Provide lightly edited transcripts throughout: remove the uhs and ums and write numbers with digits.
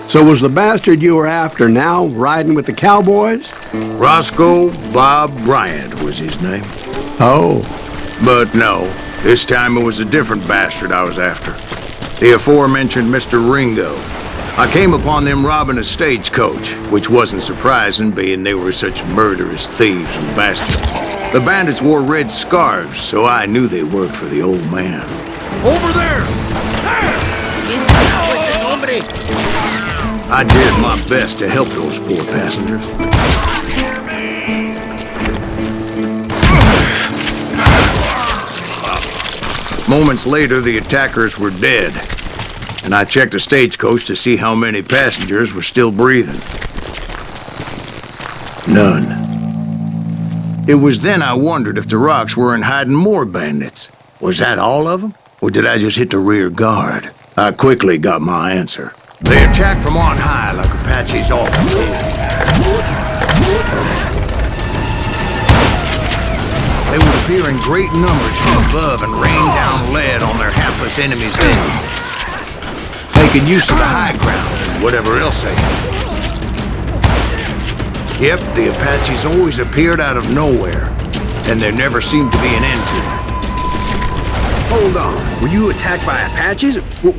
So was the bastard you were after now riding with the cowboys? Roscoe Bob Bryant was his name. Oh. But no, this time it was a different bastard I was after. The aforementioned Mr. Ringo. I came upon them robbing a stagecoach, which wasn't surprising, being they were such murderous thieves and bastards. The bandits wore red scarves, so I knew they worked for the old man. Over there! I did my best to help those poor passengers. Moments later, the attackers were dead, and I checked the stagecoach to see how many passengers were still breathing. None. It was then I wondered if the rocks weren't hiding more bandits. Was that all of them? Or did I just hit the rear guard? I quickly got my answer. They attacked from on high like Apaches often did. They would appear in great numbers from above and rain down lead on their hapless enemies' heads, making use of the high ground and whatever else they had. Yep, the Apaches always appeared out of nowhere, and there never seemed to be an end to it. Hold on, were you attacked by Apaches?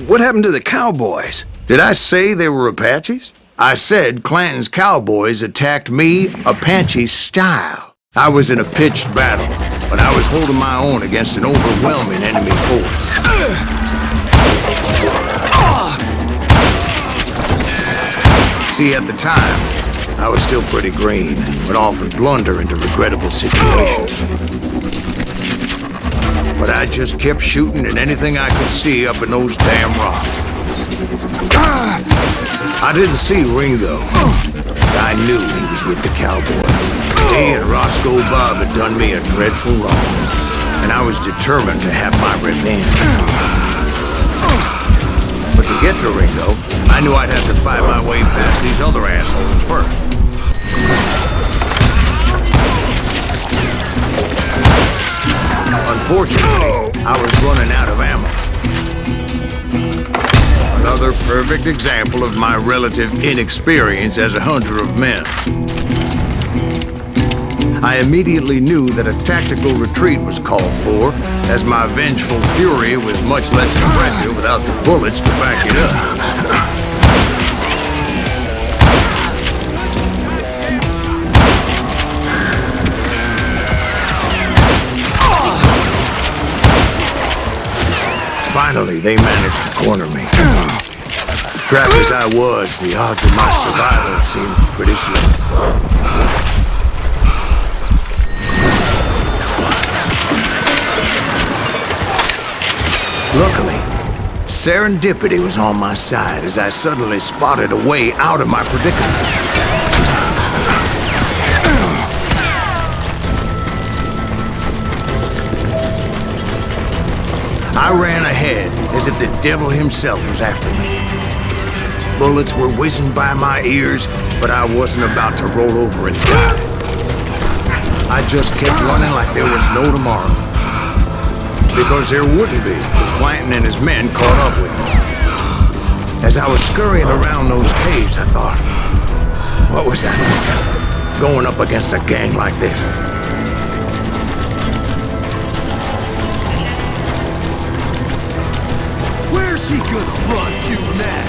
What happened to the cowboys? Did I say they were Apaches? I said Clanton's cowboys attacked me Apache style. I was in a pitched battle, but I was holding my own against an overwhelming enemy force. See, at the time, I was still pretty green and would often blunder into regrettable situations. But I just kept shooting at anything I could see up in those damn rocks. I didn't see Ringo, but I knew he was with the cowboys. He and Roscoe Bob had done me a dreadful wrong, and I was determined to have my revenge. But to get to Ringo, I knew I'd have to fight my way past these other assholes first. Unfortunately, I was running out of ammo. Another perfect example of my relative inexperience as a hunter of men. I immediately knew that a tactical retreat was called for, as my vengeful fury was much less impressive without the bullets to back it up. Finally, they managed to corner me. Trapped as I was, the odds of my survival seemed pretty slim. Luckily, serendipity was on my side as I suddenly spotted a way out of my predicament. I ran ahead as if the devil himself was after me. Bullets were whizzing by my ears, but I wasn't about to roll over and die. I just kept running like there was no tomorrow. Because there wouldn't be if Clanton and his men caught up with me. As I was scurrying around those caves, I thought, what was I thinking? Going up against a gang like this? Where's he gonna run to now?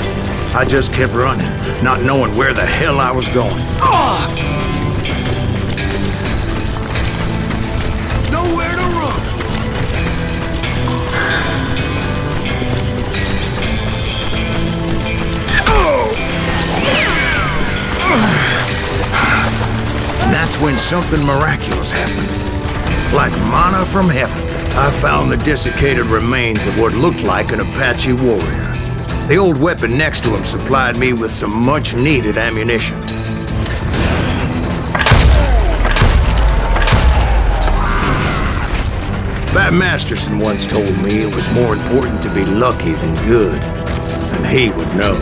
I just kept running, not knowing where the hell I was going. Nowhere to run! And that's when something miraculous happened. Like manna from heaven, I found the desiccated remains of what looked like an Apache warrior. The old weapon next to him supplied me with some much-needed ammunition. Bat Masterson once told me it was more important to be lucky than good, and he would know.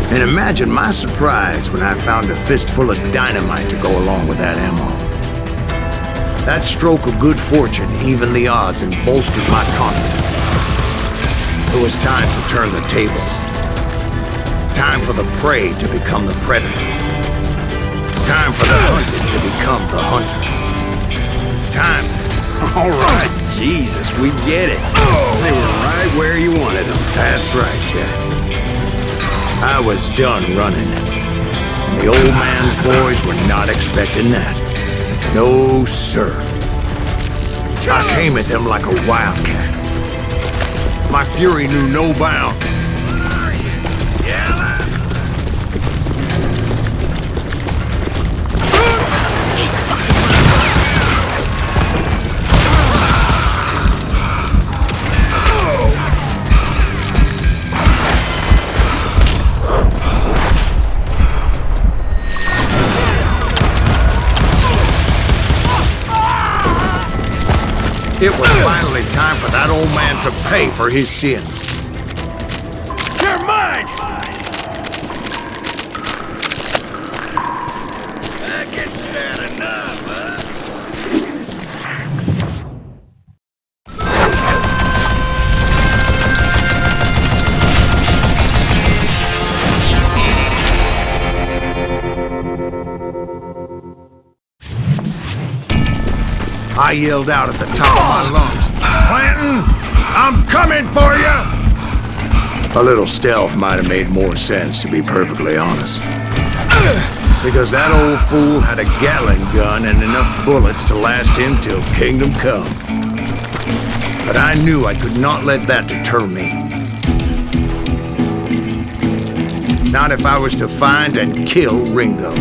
And imagine my surprise when I found a fistful of dynamite to go along with that ammo. That stroke of good fortune evened the odds and bolstered my confidence. It was time to turn the tables. Time for the prey to become the predator. Time for the hunted to become the hunter. Time. All right, Jesus, we get it. They were right where you wanted them. That's right, Jack. I was done running. And the old man's boys were not expecting that. No, sir. I came at them like a wildcat. My fury knew no bounds. It was finally time for that old man to pay for his sins. You're mine! I guess you had enough, huh? I yelled out at the top of my lungs, "Clanton, I'm coming for you!" A little stealth might have made more sense, to be perfectly honest. Because that old fool had a Gatling gun and enough bullets to last him till kingdom come. But I knew I could not let that deter me. Not if I was to find and kill Ringo.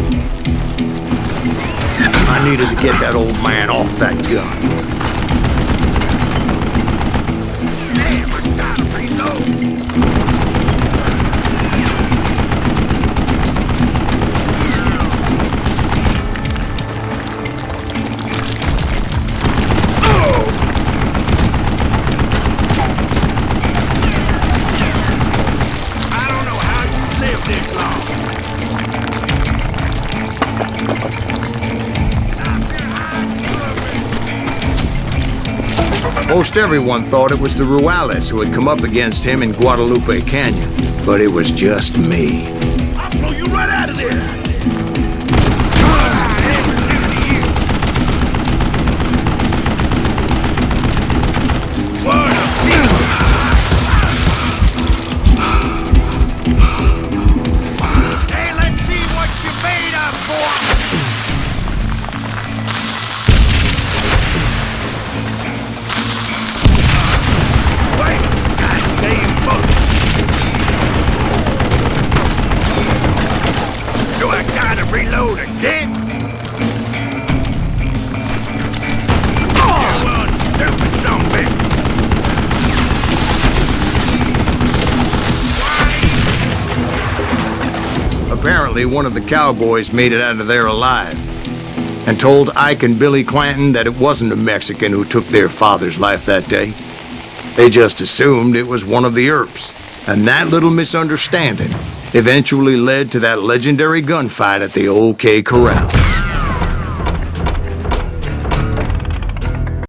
I needed to get that old man off that gun. Damn, I gotta reload. I don't know how you live this long. Most everyone thought it was the Ruales who had come up against him in Guadalupe Canyon, but it was just me. I'll blow you right out of there! Hey, let's see what you're made of, boy! Do I gotta reload again? You one stupid zombie! Apparently, one of the cowboys made it out of there alive and told Ike and Billy Clanton that it wasn't a Mexican who took their father's life that day. They just assumed it was one of the Earps, and that little misunderstanding eventually led to that legendary gunfight at the OK Corral.